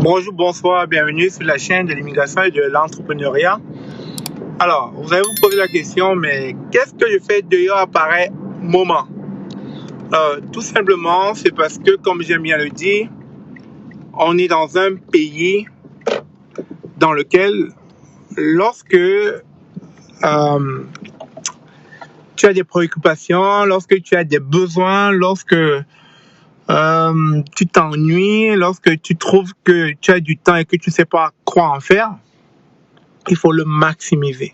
Bonjour, bonsoir, bienvenue sur la chaîne de l'immigration et de l'entrepreneuriat. Alors, vous allez vous poser la question, mais qu'est-ce que je fais dehors à pareil moment? Tout simplement, c'est parce que, comme j'aime bien le dire, on est dans un pays dans lequel, lorsque tu as des préoccupations, lorsque tu as des besoins, lorsque tu t'ennuies, lorsque tu trouves que tu as du temps et que tu ne sais pas quoi en faire, il faut le maximiser.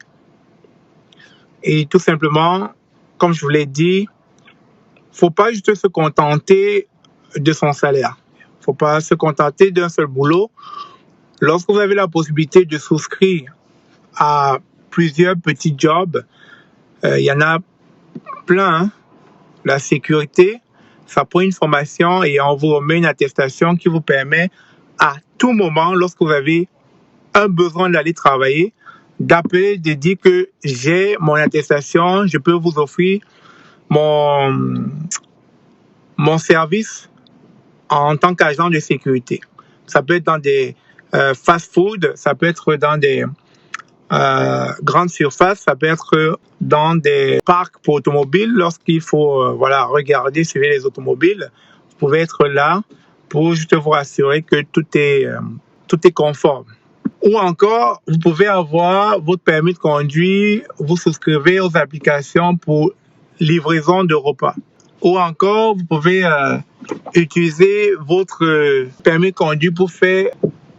Et tout simplement, comme je vous l'ai dit, faut pas juste se contenter de son salaire. Faut pas se contenter d'un seul boulot. Lorsque vous avez la possibilité de souscrire à plusieurs petits jobs, il y en a plein. Hein. La sécurité, ça prend une formation et on vous remet une attestation qui vous permet à tout moment, lorsque vous avez un besoin d'aller travailler, d'appeler, de dire que j'ai mon attestation, je peux vous offrir mon service en tant qu'agent de sécurité. Ça peut être dans des fast-food, ça peut être dans des grandes surfaces, ça peut être dans des parcs pour automobiles. Lorsqu'il faut regarder, suivre les automobiles, vous pouvez être là pour juste vous assurer que tout est conforme. Ou encore, vous pouvez avoir votre permis de conduire, vous souscrivez aux applications pour livraison de repas. Ou encore, vous pouvez utiliser votre permis de conduire pour faire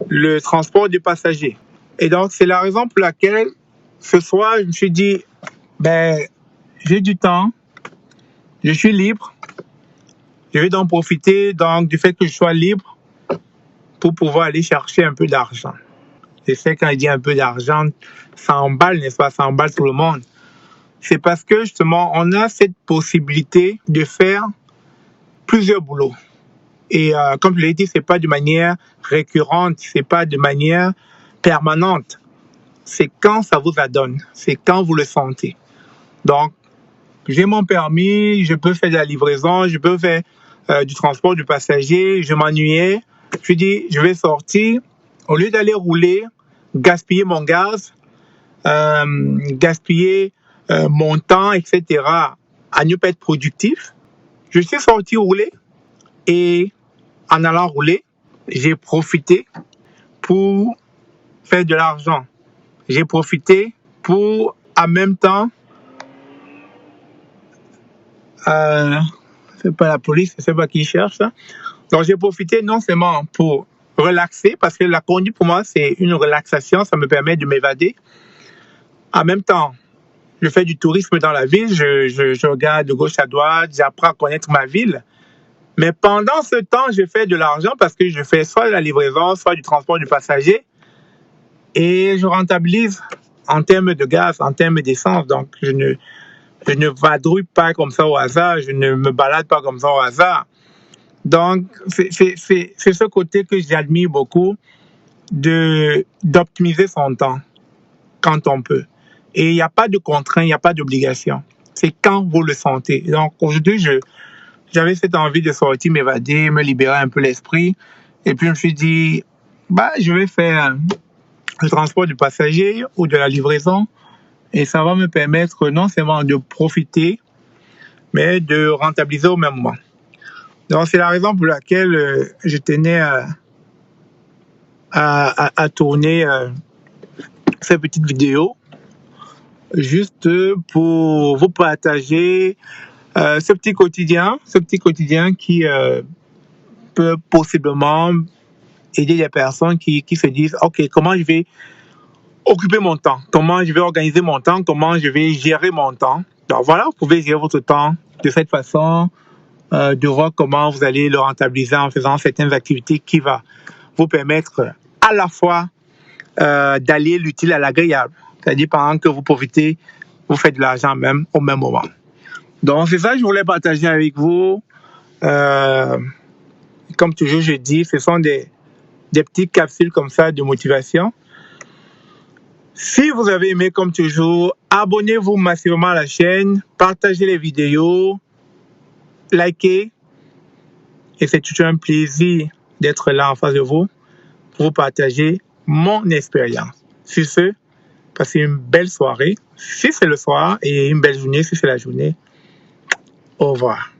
le transport de passagers. Et donc, c'est la raison pour laquelle, ce soir, je me suis dit, j'ai du temps, je suis libre, je vais donc profiter du fait que je sois libre pour pouvoir aller chercher un peu d'argent. Je sais quand je dis un peu d'argent, ça emballe, n'est-ce pas? Ça emballe tout le monde. C'est parce que justement, on a cette possibilité de faire plusieurs boulots. Et comme je l'ai dit, c'est pas de manière récurrente, c'est pas de manière permanente. C'est quand ça vous adonne, c'est quand vous le sentez. Donc, j'ai mon permis, je peux faire de la livraison, je peux faire du transport du passager. Je m'ennuyais, je dis, je vais sortir. Au lieu d'aller rouler, gaspiller mon gaz, gaspiller mon temps, etc., à ne pas être productif, je suis sorti rouler et en allant rouler, j'ai profité pour faire de l'argent. J'ai profité pour, en même temps, c'est pas la police, c'est pas qui cherche ça. Donc j'ai profité non seulement pour relaxer, parce que la conduite pour moi c'est une relaxation, ça me permet de m'évader. En même temps, je fais du tourisme dans la ville, je regarde de gauche à droite, j'apprends à connaître ma ville. Mais pendant ce temps, je fais de l'argent parce que je fais soit de la livraison, soit du transport du passager. Et je rentabilise en termes de gaz, en termes d'essence. Donc, je ne vadrouille pas comme ça au hasard, je ne me balade pas comme ça au hasard. Donc, c'est ce côté que j'admire beaucoup d'optimiser son temps quand on peut. Et il n'y a pas de contraintes, il n'y a pas d'obligation. C'est quand vous le sentez. Donc, aujourd'hui, j'avais cette envie de sortir, m'évader, me libérer un peu l'esprit. Et puis, je me suis dit, je vais faire le transport du passager ou de la livraison. Et ça va me permettre non seulement de profiter, mais de rentabiliser au même moment. Donc, c'est la raison pour laquelle je tenais à tourner cette petite vidéo, juste pour vous partager ce petit quotidien qui peut possiblement aider les personnes qui se disent, OK, comment je vais occuper mon temps, comment je vais organiser mon temps, comment je vais gérer mon temps. Donc voilà, vous pouvez gérer votre temps de cette façon, de voir comment vous allez le rentabiliser en faisant certaines activités qui va vous permettre à la fois d'allier l'utile à l'agréable. C'est-à-dire pendant que vous profitez, vous faites de l'argent même au même moment. Donc c'est ça que je voulais partager avec vous. Comme toujours je dis, ce sont des petites capsules comme ça de motivation. Si vous avez aimé comme toujours, abonnez-vous massivement à la chaîne, partagez les vidéos, likez. Et c'est toujours un plaisir d'être là en face de vous vous partager mon expérience. Sur ce, passez une belle soirée, si c'est le soir, et une belle journée, si c'est la journée. Au revoir.